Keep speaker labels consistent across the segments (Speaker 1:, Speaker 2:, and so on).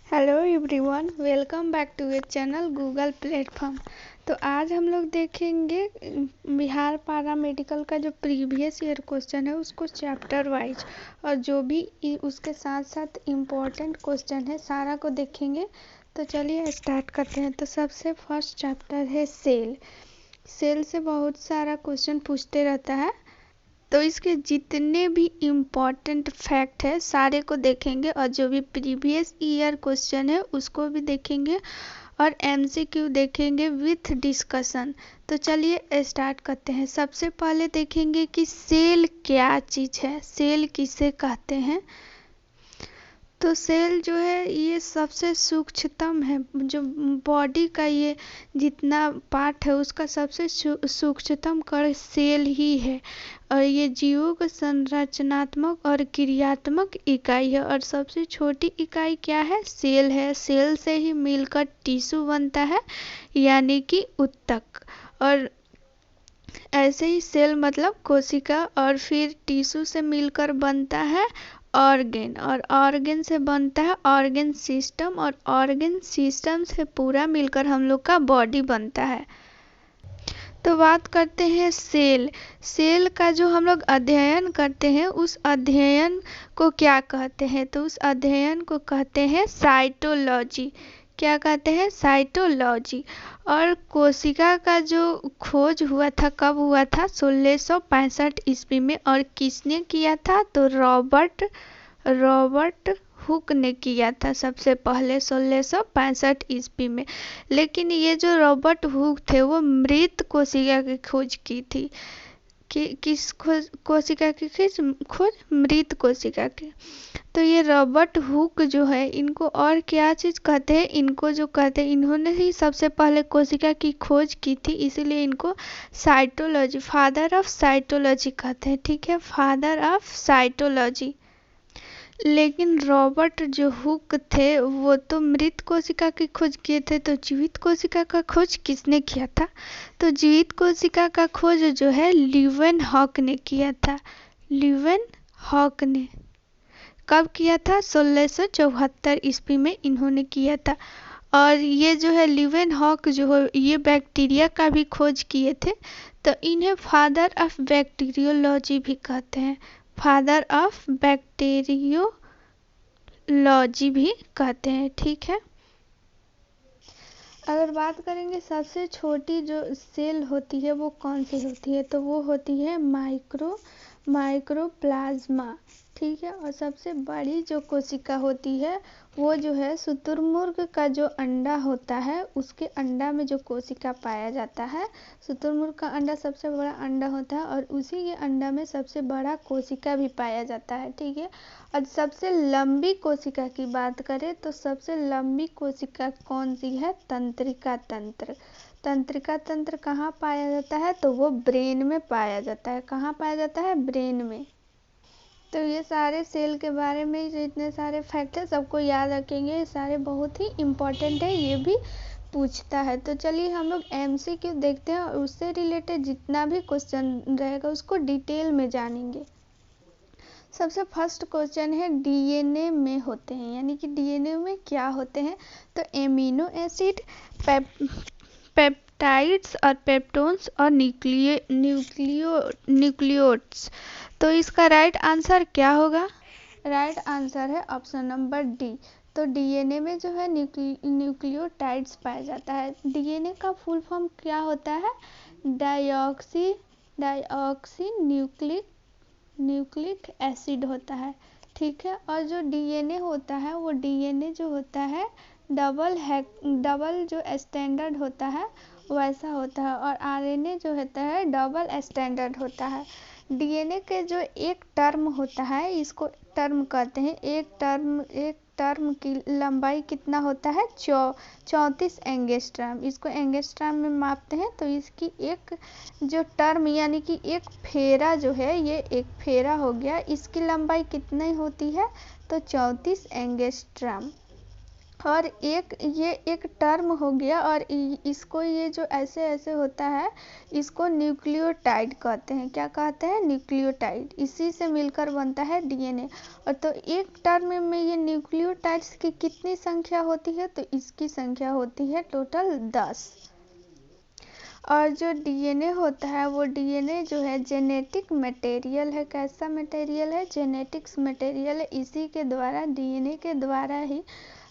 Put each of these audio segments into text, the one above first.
Speaker 1: Hello everyone, welcome back to a channel Google platform. तो आज हम लोग देखेंगे बिहार पारा मेडिकल का जो प्रीवियस ईयर क्वेश्चन है उसको चैप्टर वाइज, और जो भी उसके साथ साथ इम्पोर्टेंट क्वेश्चन है सारा को देखेंगे। तो चलिए स्टार्ट करते हैं। तो सबसे फर्स्ट चैप्टर है सेल। सेल से बहुत सारा क्वेश्चन पूछते रहता है, तो इसके जितने भी इम्पॉर्टेंट फैक्ट है सारे को देखेंगे, और जो भी प्रीवियस ईयर क्वेश्चन है उसको भी देखेंगे, और एमसीक्यू देखेंगे विथ डिस्कशन। तो चलिए स्टार्ट करते हैं। सबसे पहले देखेंगे कि सेल क्या चीज़ है, सेल किसे कहते हैं। तो सेल जो है ये सबसे सूक्ष्मतम है, जो बॉडी का ये जितना पार्ट है उसका सबसे सूक्ष्मतम कण सेल ही है, और ये जीवों का संरचनात्मक और क्रियात्मक इकाई है। और सबसे छोटी इकाई क्या है? सेल है। सेल से ही मिलकर टिश्यू बनता है, यानी कि ऊतक। और ऐसे ही सेल मतलब कोशिका, और फिर टिश्यू से मिलकर बनता है ऑर्गेन, और ऑर्गेन से बनता है ऑर्गेन सिस्टम, और ऑर्गेन सिस्टम से पूरा मिलकर हम लोग का बॉडी बनता है। तो बात करते हैं सेल। सेल का जो हम लोग अध्ययन करते हैं उस अध्ययन को क्या कहते हैं? तो उस अध्ययन को कहते हैं साइटोलॉजी। क्या कहते हैं? साइटोलॉजी। और कोशिका का जो खोज हुआ था कब हुआ था? 1665 ईस्वी में। और किसने किया था? तो रॉबर्ट हुक ने किया था सबसे पहले 1665 ईस्वी में। लेकिन ये जो रॉबर्ट हुक थे वो मृत कोशिका की खोज की थी। किस कोशिका की खोज? मृत कोशिका की। तो ये रॉबर्ट हुक जो है इनको और क्या चीज़ कहते हैं? इनको जो कहते हैं, इन्होंने ही सबसे पहले कोशिका की खोज की थी, इसीलिए इनको साइटोलॉजी, फादर ऑफ साइटोलॉजी कहते हैं। ठीक है, फादर ऑफ साइटोलॉजी। लेकिन रॉबर्ट जो हुक थे वो तो मृत कोशिका की खोज किए थे, तो जीवित कोशिका का खोज किसने किया था? तो जीवित कोशिका का खोज जो है ल्यूवेन हॉक ने किया था। ल्यूवेन हॉक ने कब किया था? 1674 ईस्वी में इन्होंने किया था। और ये जो है ल्यूवेन हॉक जो है ये बैक्टीरिया का भी खोज किए थे, तो इन्हें फादर ऑफ बैक्टीरियोलॉजी भी कहते हैं। फादर ऑफ बैक्टीरियोलॉजी भी कहते हैं। ठीक है। अगर बात करेंगे सबसे छोटी जो सेल होती है वो कौन सी होती है, तो वो होती है माइक्रोप्लाज्मा। ठीक है। और सबसे बड़ी जो कोशिका होती है वो जो है शुतुरमुर्ग का जो अंडा होता है उसके अंडा में जो कोशिका पाया जाता है। शुतुरमुर्ग का अंडा सबसे बड़ा अंडा होता है, और उसी के अंडा में सबसे बड़ा कोशिका भी पाया जाता है। ठीक है। और सबसे लंबी कोशिका की बात करें तो सबसे लंबी कोशिका कौन सी है? तंत्रिका तंत्र। तंत्रिका तंत्र कहाँ पाया जाता है? तो वो ब्रेन में पाया जाता है। कहाँ पाया जाता है? ब्रेन में। तो ये सारे सेल के बारे में जो इतने सारे फैक्ट है सबको याद रखेंगे, ये सारे बहुत ही इम्पोर्टेंट है, ये भी पूछता है। तो चलिए हम लोग एमसीक्यू देखते हैं, और उससे रिलेटेड जितना भी क्वेश्चन रहेगा उसको डिटेल में जानेंगे। सबसे फर्स्ट क्वेश्चन है डीएनए में होते हैं, यानी कि डीएनए में क्या होते हैं? तो एमिनो एसिड, पेप्टाइड्स और पेप्टोन्स और न्यूक्लियोट्स। तो इसका राइट आंसर क्या होगा? राइट आंसर है ऑप्शन नंबर डी। तो डीएनए में जो है न्यूक्लियोटाइड्स पाया जाता है। डीएनए का फुल फॉर्म क्या होता है? डाइऑक्सी न्यूक्लिक एसिड होता है। ठीक है। और जो डीएनए होता है वो डीएनए जो होता है डबल जो स्टैंडर्ड होता है वैसा होता है, और आरएनए जो होता है डबल स्टैंडर्ड होता है। डीएनए के जो एक टर्म होता है इसको टर्म कहते हैं। एक टर्म की लंबाई कितना होता है? 34 एंगस्ट्रॉम। इसको एंगस्ट्रॉम में मापते हैं। तो इसकी एक जो टर्म यानी कि एक फेरा जो है, ये एक फेरा हो गया, इसकी लंबाई कितनी होती है? तो 34 एंगस्ट्रॉम। और ये एक टर्म हो गया, और इसको ये जो ऐसे ऐसे होता है इसको न्यूक्लियोटाइड कहते हैं। क्या कहते हैं? न्यूक्लियोटाइड। इसी से मिलकर बनता है डीएनए। और तो एक टर्म में ये न्यूक्लियोटाइड्स की कितनी संख्या होती है? तो इसकी संख्या होती है टोटल 10। और जो डीएनए होता है वो डीएनए जो है जेनेटिक मटेरियल है। कैसा मटेरियल है? जेनेटिक्स मटेरियल है। इसी के द्वारा, डीएनए के द्वारा ही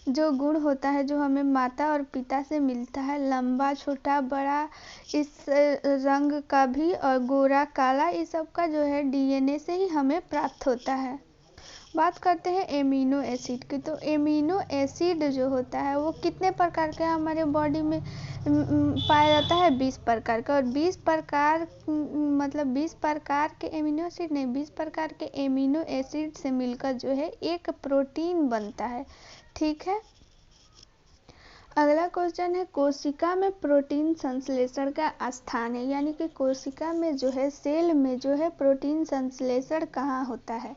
Speaker 1: जो गुण होता है जो हमें माता और पिता से मिलता है, लंबा छोटा बड़ा, इस रंग का भी, और गोरा काला, ये सब का जो है डीएनए से ही हमें प्राप्त होता है। बात करते हैं एमिनो एसिड की। तो एमिनो एसिड जो होता है वो कितने प्रकार के हमारे बॉडी में पाया जाता है? 20 प्रकार का। और 20 प्रकार मतलब 20 प्रकार के एमिनो एसिड नहीं, 20 प्रकार के एमिनो एसिड से मिलकर जो है एक प्रोटीन बनता है। ठीक है। अगला क्वेश्चन है, कोशिका में प्रोटीन संश्लेषण का स्थान है, यानी कि कोशिका में जो है, सेल में जो है प्रोटीन संश्लेषण कहाँ होता है?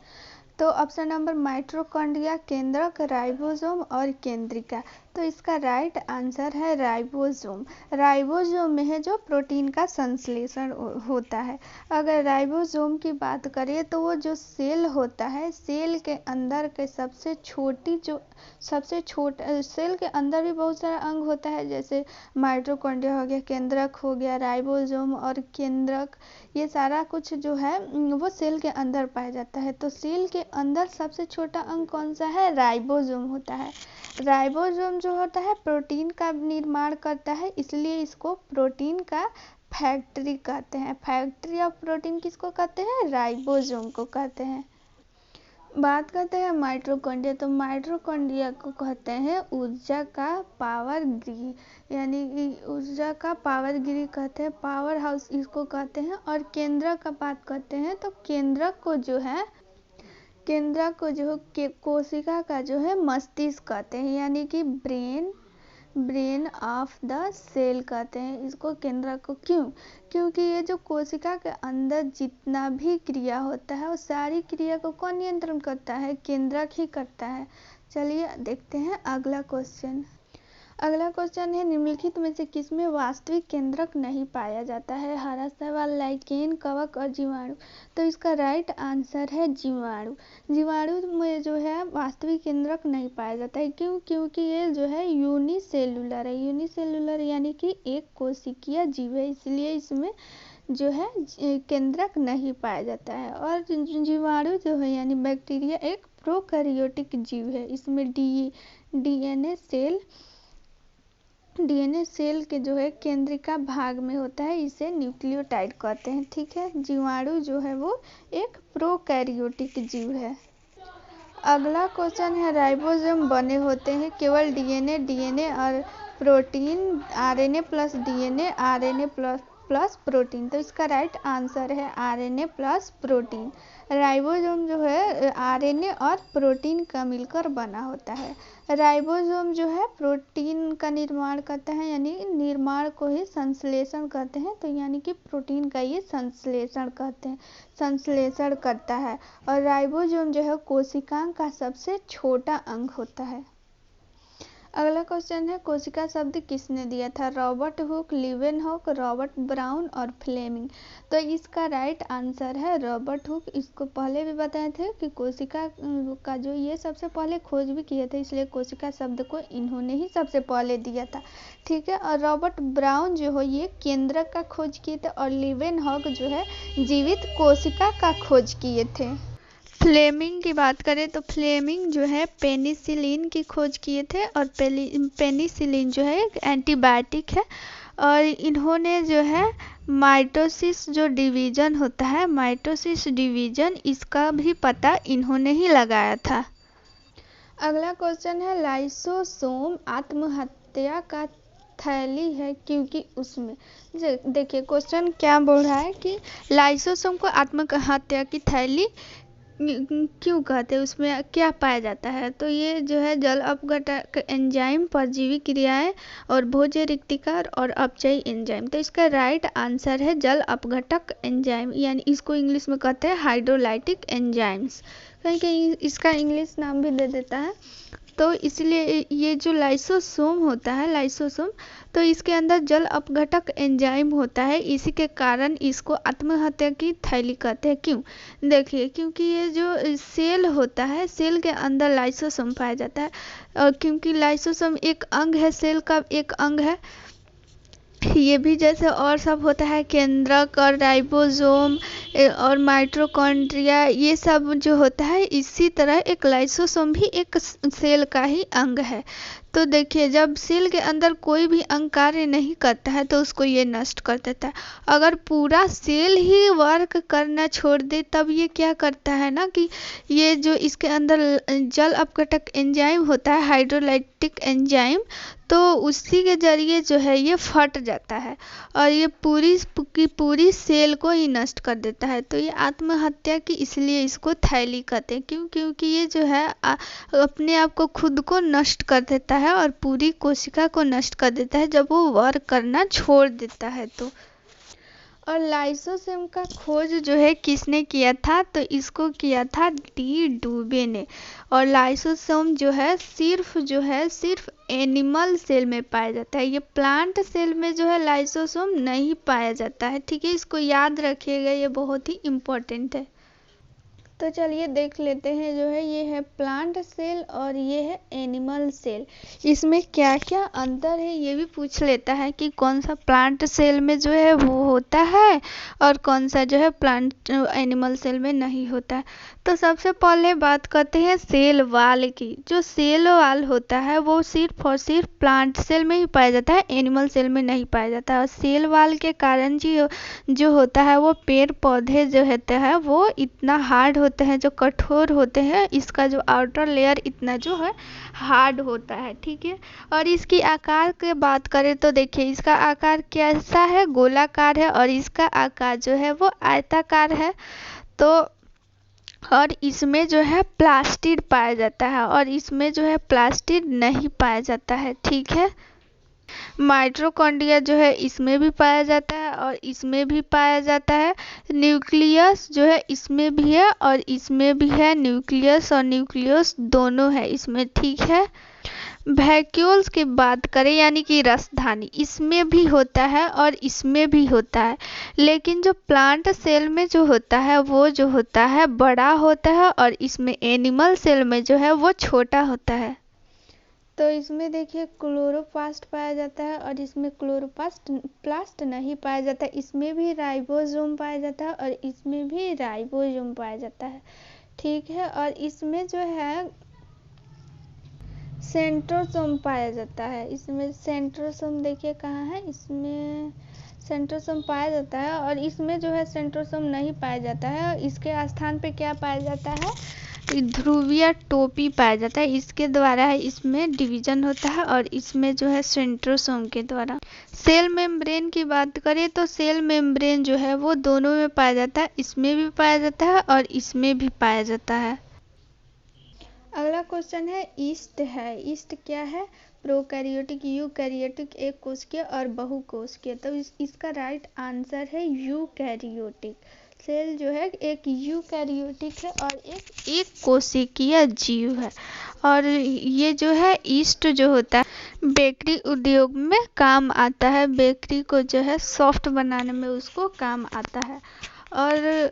Speaker 1: तो ऑप्शन नंबर माइटोकॉन्ड्रिया, केंद्रक, राइबोसोम और केंद्रिका। तो इसका राइट आंसर है राइबोसोम। राइबोसोम में है जो प्रोटीन का संश्लेषण होता है। अगर राइबोसोम की बात करें तो वो जो सेल होता है, सेल के अंदर के सबसे छोटा, सेल के अंदर भी बहुत सारा अंग होता है, जैसे माइटोकॉन्ड्रिया हो गया, केंद्रक हो गया, राइबोसोम और केंद्रक, ये सारा कुछ जो है वो सेल के अंदर पाया जाता है। तो सेल के अंदर सबसे छोटा अंग कौन सा है? राइबोसोम होता है। राइबोसोम जो होता है प्रोटीन का निर्माण करता है, इसलिए इसको प्रोटीन का फैक्ट्री कहते हैं। फैक्ट्री ऑफ प्रोटीन किसको कहते हैं? राइबोसोम को कहते हैं। बात करते हैं माइटोकॉन्ड्रिया। तो माइटोकॉन्ड्रिया को कहते हैं ऊर्जा का पावर गृह, यानी कि ऊर्जा का पावर गृह कहते हैं, पावर हाउस इसको कहते हैं। और केंद्रक का बात करते हैं तो केंद्रक को जो कोशिका का जो है मस्तिष्क कहते हैं, यानी कि ब्रेन ऑफ द सेल कहते हैं इसको, केंद्रक को। क्योंकि ये जो कोशिका के अंदर जितना भी क्रिया होता है वो सारी क्रिया को कौन नियंत्रण करता है? केंद्रक ही करता है। चलिए देखते हैं अगला क्वेश्चन। अगला क्वेश्चन है, निम्नलिखित में से किसमें वास्तविक केंद्रक नहीं पाया जाता है? हरा शैवाल, लाइकेन, कवक और जीवाणु। तो इसका राइट आंसर है जीवाणु। जीवाणु में जो है वास्तविक केंद्रक नहीं पाया जाता है। क्यों? क्योंकि ये जो है यूनिसेलुलर है। यूनिसेलुलर यानी कि एक कोशिकीय जीव है, इसलिए इसमें जो है केंद्रक नहीं पाया जाता है। और जीवाणु जो है यानी बैक्टीरिया एक प्रोकैरियोटिक जीव है। इसमें डीएनए सेल के जो है केंद्रिका भाग में होता है, इसे न्यूक्लियोटाइड कहते हैं। ठीक है। जीवाणु जो है वो एक प्रोकैरियोटिक जीव है। अगला क्वेश्चन है, राइबोसोम बने होते हैं केवल डीएनए और protein, RNA plus DNA, RNA plus protein. तो इसका राइट आंसर है आरएनए प्लस प्रोटीन। राइबोसोम जो है आरएनए और प्रोटीन का मिलकर बना होता है। राइबोसोम जो है प्रोटीन का निर्माण करता है, यानी निर्माण को ही संश्लेषण कहते हैं। तो यानी कि प्रोटीन का ये संश्लेषण करता है। और राइबोसोम जो है कोशिका का सबसे छोटा अंग होता है। अगला क्वेश्चन है, कोशिका शब्द किसने दिया था? Robert Hooke, Leeuwenhoek, Robert brown और फ्लेमिंग। तो इसका राइट आंसर है रॉबर्ट हुक। इसको पहले भी बताए थे कि कोशिका का जो ये सबसे पहले खोज भी किए थे, इसलिए कोशिका शब्द को इन्होंने ही सबसे पहले दिया था। ठीक है। और रॉबर्ट ब्राउन जो है ये केंद्रक का खोज किए थे, और लीवेनहॉक जो है जीवित कोशिका का खोज किए थे। फ्लेमिंग की बात करें तो फ्लेमिंग जो है पेनिसिलिन की खोज किए थे, और पेनिसिलिन जो है एक एंटीबायोटिक है। और इन्होंने जो है माइटोसिस जो डिवीजन होता है, माइटोसिस डिवीजन, इसका भी पता इन्होंने ही लगाया था। अगला क्वेश्चन है, लाइसोसोम आत्महत्या का थैली है क्योंकि उसमें, देखिए क्वेश्चन क्या बोल रहा है कि लाइसोसोम को आत्महत्या की थैली क्यों कहते हैं, उसमें क्या पाया जाता है? तो ये जो है जल अपघटक एंजाइम, परजीवी क्रियाएं और भोज्य रिक्तिकार और अपचयी एंजाइम। तो इसका राइट आंसर है जल अपघटक एंजाइम, यानी इसको इंग्लिश में कहते हैं हाइड्रोलाइटिक एंजाइम्स। कहीं कहीं इसका इंग्लिश नाम भी दे देता है। तो इसलिए ये जो लाइसोसोम होता है, लाइसोसोम, तो इसके अंदर जल अपघटक एंजाइम होता है, इसी के कारण इसको आत्महत्या की थैली कहते हैं। क्यों? देखिए, क्योंकि ये जो सेल होता है, सेल के अंदर लाइसोसोम पाया जाता है, और क्योंकि लाइसोसोम एक अंग है, सेल का एक अंग है। ये भी जैसे और सब होता है, केंद्रक और राइबोसोम और माइटोकॉन्ड्रिया, ये सब जो होता है, इसी तरह एक लाइसोसोम भी एक सेल का ही अंग है। तो देखिए, जब सेल के अंदर कोई भी अंग कार्य नहीं करता है तो उसको ये नष्ट कर देता है। अगर पूरा सेल ही वर्क करना छोड़ दे तब ये क्या करता है ना, कि ये जो इसके अंदर जल अपघटक एंजाइम होता है, हाइड्रोलाइटिक एंजाइम, तो उसी के जरिए जो है ये फट जाता है और ये पूरी की पूरी सेल को ही नष्ट कर देता है। तो ये आत्महत्या की इसलिए इसको थैली कहते हैं। क्यों? क्योंकि ये जो है अपने आप को, खुद को नष्ट कर देता है और पूरी कोशिका को नष्ट कर देता है जब वो वर्क करना छोड़ देता है तो। और लाइसोसोम का खोज जो है किसने किया था? तो इसको किया था डी डुबे ने। और लाइसोसोम जो है सिर्फ एनिमल सेल में पाया जाता है। ये प्लांट सेल में जो है लाइसोसोम नहीं पाया जाता है। ठीक है, इसको याद रखिएगा, ये बहुत ही इम्पोर्टेंट है। तो चलिए देख लेते हैं, जो है ये है प्लांट सेल और ये है एनिमल सेल। इसमें क्या क्या अंतर है ये भी पूछ लेता है कि कौन सा प्लांट सेल में जो है वो होता है और कौन सा जो है प्लांट एनिमल सेल में नहीं होता है। तो सबसे पहले बात करते हैं सेल वाल की। जो सेल वाल होता है वो सिर्फ और सिर्फ प्लांट सेल में ही पाया जाता है, एनिमल सेल में नहीं पाया जाता है। और सेल वाल के कारण जो होता है वो पेड़ पौधे जो होते हैं वो इतना हार्ड होते हैं, जो कठोर होते हैं, इसका जो आउटर लेयर इतना जो है हार्ड होता है। ठीक है, और इसकी आकार की बात करें तो देखिए, इसका आकार कैसा है? गोलाकार है, और इसका आकार जो है वो आयताकार है। तो और इसमें जो है प्लास्टिड पाया जाता है और इसमें जो है प्लास्टिड नहीं पाया जाता है। ठीक है, माइटोकॉन्ड्रिया जो है इसमें भी पाया जाता है और इसमें भी पाया जाता है। न्यूक्लियस जो है इसमें भी है और इसमें भी है, न्यूक्लियस और न्यूक्लियस दोनों है इसमें। ठीक है, वैक्यूल्स की बात करें यानी कि रसधानी, इसमें भी होता है और इसमें भी होता है। लेकिन जो प्लांट सेल में जो होता है वो जो होता है बड़ा होता है और इसमें एनिमल सेल में जो है वो छोटा होता है। तो इसमें देखिए क्लोरोप्लास्ट पाया जाता है और इसमें क्लोरोप्लास्ट नहीं पाया जाता है। इसमें भी राइबोसोम पाया जाता है और इसमें भी राइबोसोम पाया जाता है। ठीक है, और इसमें जो है सेंट्रोसोम पाया जाता है। इसमें सेंट्रोसोम देखिए कहाँ है, इसमें सेंट्रोसोम पाया जाता है और इसमें जो है सेंट्रोसोम नहीं पाया जाता है। इसके स्थान पे क्या पाया जाता है? ध्रुवीय टोपी पाया जाता है, इसके द्वारा है इसमें डिवीजन होता है और इसमें जो है सेंट्रोसोम के द्वारा। सेल मेम्ब्रेन की बात करें तो सेल मेम्ब्रेन जो है वो दोनों में पाया जाता है, इसमें भी पाया जाता है और इसमें भी पाया जाता है। अगला क्वेश्चन है ईस्ट है। ईस्ट क्या है? प्रोकैरियोटिक, यूकैरियोटिक, एक कोशिकीय और बहुकोशिकीय। तो इसका राइट आंसर है यूकैरियोटिक। सेल जो है एक यूकैरियोटिक है और एक कोशिकीय जीव है। और ये जो है ईस्ट जो होता है बेकरी उद्योग में काम आता है, बेकरी को जो है सॉफ्ट बनाने में उसको काम आता है। और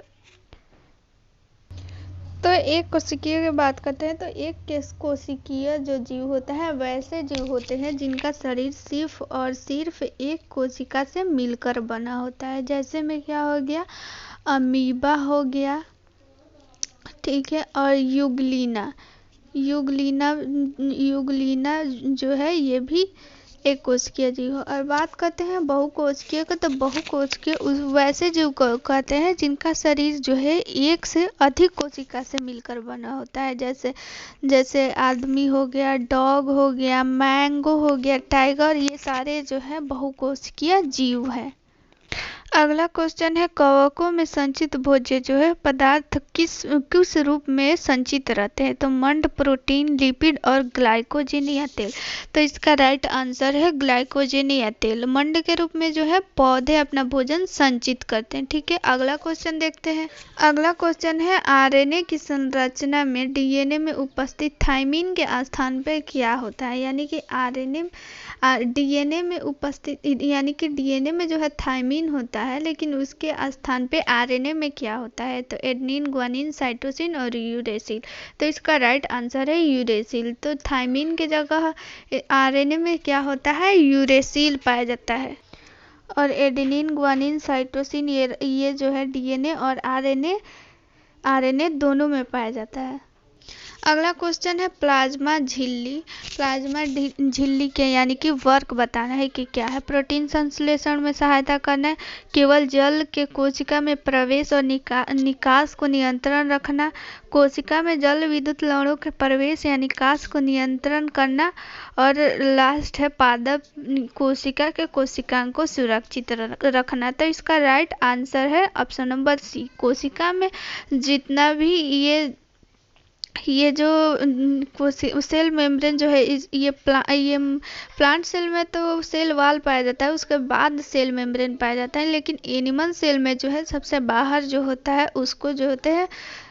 Speaker 1: तो एक कोशिकीय की बात करते हैं तो एक कोशिकीय जो जीव होता है वैसे जीव होते हैं जिनका शरीर सिर्फ और सिर्फ एक कोशिका से मिलकर बना होता है। जैसे में क्या हो गया, अमीबा हो गया, ठीक है, और युगलीना जो है ये भी एक कोशिकीय जीव हो। और बात करते हैं बहुकोशिकीय को, तो बहुकोशिकीय वैसे जीव को कहते हैं जिनका शरीर जो है एक से अधिक कोशिका से मिलकर बना होता है। जैसे आदमी हो गया, डॉग हो गया, मैंगो हो गया, टाइगर, ये सारे जो है बहुकोशिकीय जीव है। अगला क्वेश्चन है कवकों में संचित भोज्य जो है पदार्थ किस किस रूप में संचित रहते हैं? तो मंड, प्रोटीन, लिपिड और ग्लाइकोजन या तेल। तो इसका राइट आंसर है ग्लाइकोजन या तेल। मंड के रूप में जो है पौधे अपना भोजन संचित करते हैं। ठीक है, अगला क्वेश्चन देखते हैं। अगला क्वेश्चन है आरएनए की संरचना में डीएनए में उपस्थित थाइमिन के स्थान पर क्या होता है? यानी कि डीएनए में उपस्थित यानी कि डीएनए में जो है थाइमिन होता है, लेकिन उसके स्थान पे आरएनए में क्या होता है? तो एडेनिन, ग्वानिन, साइटोसिन और यूरेसिल। तो इसका राइट आंसर है यूरेसिल। तो थाइमिन की जगह आरएनए में क्या होता है? यूरेसिल पाया जाता है। और एडेनिन, ग्वानिन, साइटोसिन ये जो है डीएनए और आरएनए दोनों में पाया जाता है। अगला क्वेश्चन है प्लाज्मा झिल्ली। प्लाज्मा झिल्ली के यानी कि वर्क बताना है कि क्या है? प्रोटीन संश्लेषण में सहायता करना है, केवल जल के कोशिका में प्रवेश और निकास को नियंत्रण रखना, कोशिका में जल विद्युत लवणों के प्रवेश या निकास को नियंत्रण करना, और लास्ट है पादप कोशिका के कोशिकांग को सुरक्षित रखना। तो इसका राइट आंसर है ऑप्शन नंबर सी। कोशिका में जितना भी ये जो सेल मेम्ब्रेन जो है ये प्लांट सेल में तो सेल वाल पाया जाता है, उसके बाद सेल मेम्ब्रेन पाया जाता है, लेकिन एनिमल सेल में जो है सबसे बाहर जो होता है उसको जो होते हैं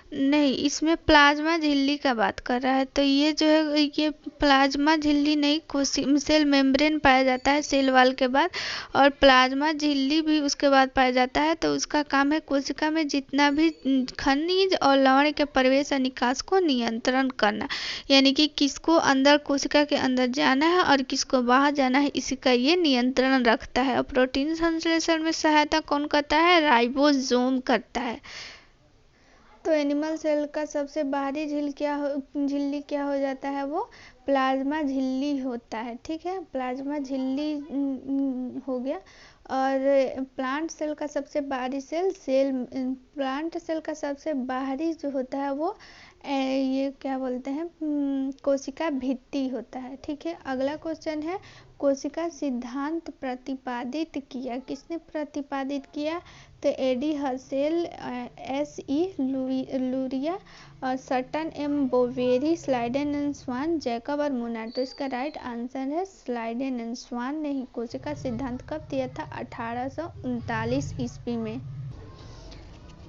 Speaker 1: नहीं, इसमें प्लाज्मा झिल्ली का बात कर रहा है। तो ये जो है ये प्लाज्मा झिल्ली नहीं, सेल मेम्ब्रेन पाया जाता है सेल वाल के बाद, और प्लाज्मा झिल्ली भी उसके बाद पाया जाता है। तो उसका काम है कोशिका में जितना भी खनिज और लवण के प्रवेश और निकास को नियंत्रण करना, यानी कि किसको अंदर कोशिका के अंदर जाना है और किसको बाहर जाना है, इसी का ये नियंत्रण रखता है। और प्रोटीन संश्लेषण में सहायता कौन करता है? राइबोसोम करता है। तो एनिमल सेल का सबसे बाहरी झिल्ली क्या हो जाता है? वो प्लाज्मा झिल्ली होता है। ठीक है, प्लाज्मा झिल्ली हो गया। और प्लांट सेल का सबसे बाहरी प्लांट सेल का सबसे बाहरी जो होता है वो ये क्या बोलते हैं? कोशिका भित्ति होता है। ठीक है, अगला क्वेश्चन है कोशिका सिद्धांत प्रतिपादित किया। किसने प्रतिपादित किया? तो एडी हर्शेल, एस.ई. लुरिया और Sutton M Boveri, Schleiden and Schwann, Jacob और मुनर। तो इसका राइट आंसर है स्लाइडेन एंड स्वान ने ही कोशिका सिद्धांत कब दिया था? 1839 ईस्वी में।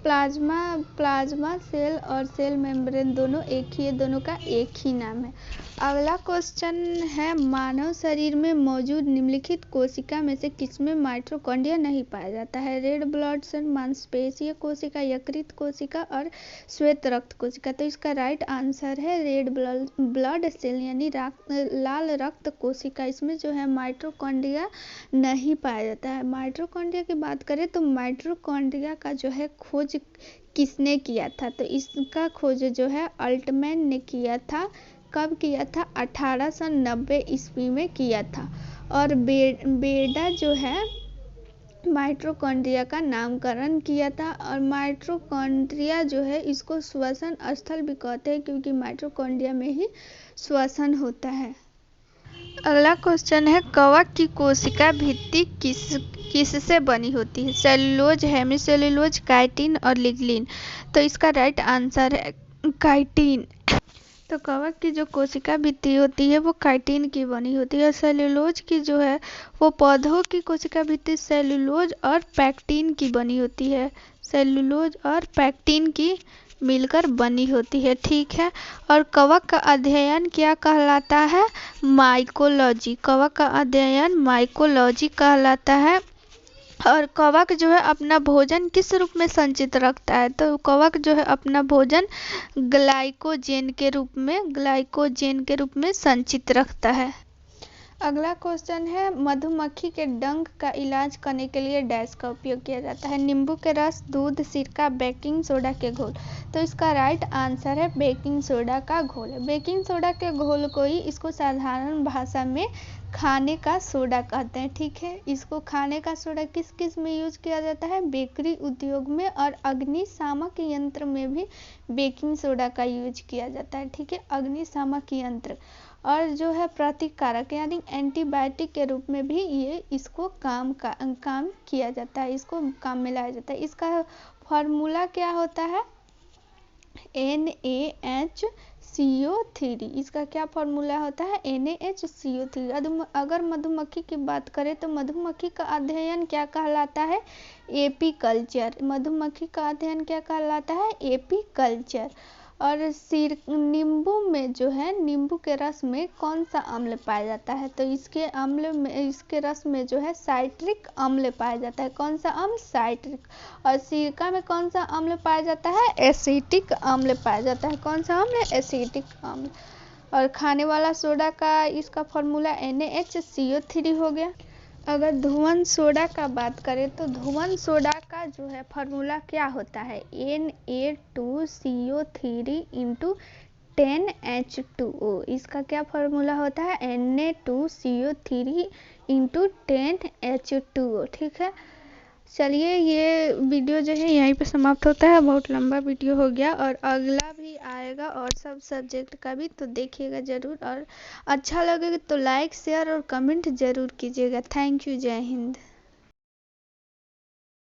Speaker 1: प्लाज्मा सेल और सेल मेम्ब्रेन दोनों एक ही है, दोनों का एक ही नाम है। अगला क्वेश्चन है मानव शरीर में मौजूद निम्नलिखित कोशिका में से किसमें माइटोकॉन्ड्रिया नहीं पाया जाता है? रेड ब्लड सेल, मांसपेशीय कोशिका, यकृत कोशिका और श्वेत रक्त कोशिका। तो इसका राइट आंसर है रेड ब्लड सेल यानी लाल रक्त कोशिका। इसमें जो है माइटोकॉन्ड्रिया नहीं पाया जाता है। माइटोकॉन्ड्रिया की बात करें तो माइटोकॉन्ड्रिया का जो है खोज किसने किया था? तो इसका खोज जो है अल्टमैन ने किया था। कब किया था? 1890 ईस्वी में किया था। और बेडा जो है माइटोकॉन्ड्रिया का नामकरण किया था। और माइटोकॉन्ड्रिया जो है इसको श्वसन स्थल भी कहते हैं, क्योंकि माइटोकॉन्ड्रिया में ही श्वसन होता है। अगला क्वेश्चन है कवक की कोशिका भित्ति किससे बनी होती है? सेलुलोज, हेमीसेलुलोज, काइटिन और लिग्निन। तो इसका राइट आंसर है काइटिन। तो कवक की जो कोशिका भित्ति होती है वो काइटिन की बनी होती है। और सेलुलोज की जो है वो पौधों की कोशिका भित्ति सेलुलोज और पैक्टिन की बनी होती है। सेलुलोज और पैक्टिन की मिलकर बनी होती है। ठीक है, और कवक का अध्ययन क्या कहलाता है? माइकोलॉजी। कवक का अध्ययन माइकोलॉजी कहलाता है। और कवक जो है अपना भोजन किस रूप में संचित रखता है? तो कवक जो है अपना भोजन ग्लाइकोजेन के रूप में संचित रखता है। अगला क्वेश्चन है मधुमक्खी के डंक का इलाज करने के लिए डैश का उपयोग किया जाता है? नींबू के रस, दूध, सिरका, बेकिंग सोडा के घोल। तो इसका राइट आंसर है बेकिंग सोडा का घोल। बेकिंग सोडा के घोल को ही इसको साधारण भाषा में खाने का सोडा कहते हैं। ठीक है, इसको खाने का सोडा किस में यूज किया जाता है? बेकरी उद्योग में और अग्निशामक यंत्र में भी बेकिंग सोडा का यूज किया जाता है। ठीक है, अग्निशामक यंत्र और जो है प्रतिकारक यानी एंटीबायोटिक के रूप में भी ये इसको काम किया जाता है, इसको काम में लाया जाता है। इसका फॉर्मूला क्या होता है? NaHCO3। इसका क्या फॉर्मूला होता है? NaHCO3। अगर मधुमक्खी की बात करें तो मधुमक्खी का अध्ययन क्या कहलाता है? एपीकल्चर। मधुमक्खी का अध्ययन क्या कहलाता है? एपीकल्चर। और नींबू में जो है, नींबू के रस में कौन सा अम्ल पाया जाता है? तो इसके रस में जो है साइट्रिक अम्ल पाया जाता है। कौन सा अम्ल? साइट्रिक। और सिरका में कौन सा अम्ल पाया जाता है? एसिटिक अम्ल पाया जाता है। कौन सा अम्ल? एसिटिक अम्ल। और खाने वाला सोडा का इसका फॉर्मूला NaHCO3 हो गया। अगर धुआं सोडा का बात करें तो धुआं सोडा का जो है फॉर्मूला क्या होता है? Na2CO3 into 10H2O। इसका क्या फॉर्मूला होता है? Na2CO3 into 10H2O। ठीक है, चलिए ये वीडियो जो है यहीं पे समाप्त होता है। बहुत लंबा वीडियो हो गया और अगला भी आएगा और सब सब्जेक्ट का भी, तो देखिएगा ज़रूर। और अच्छा लगेगा तो लाइक शेयर और कमेंट ज़रूर कीजिएगा। Thank you. जय हिंद।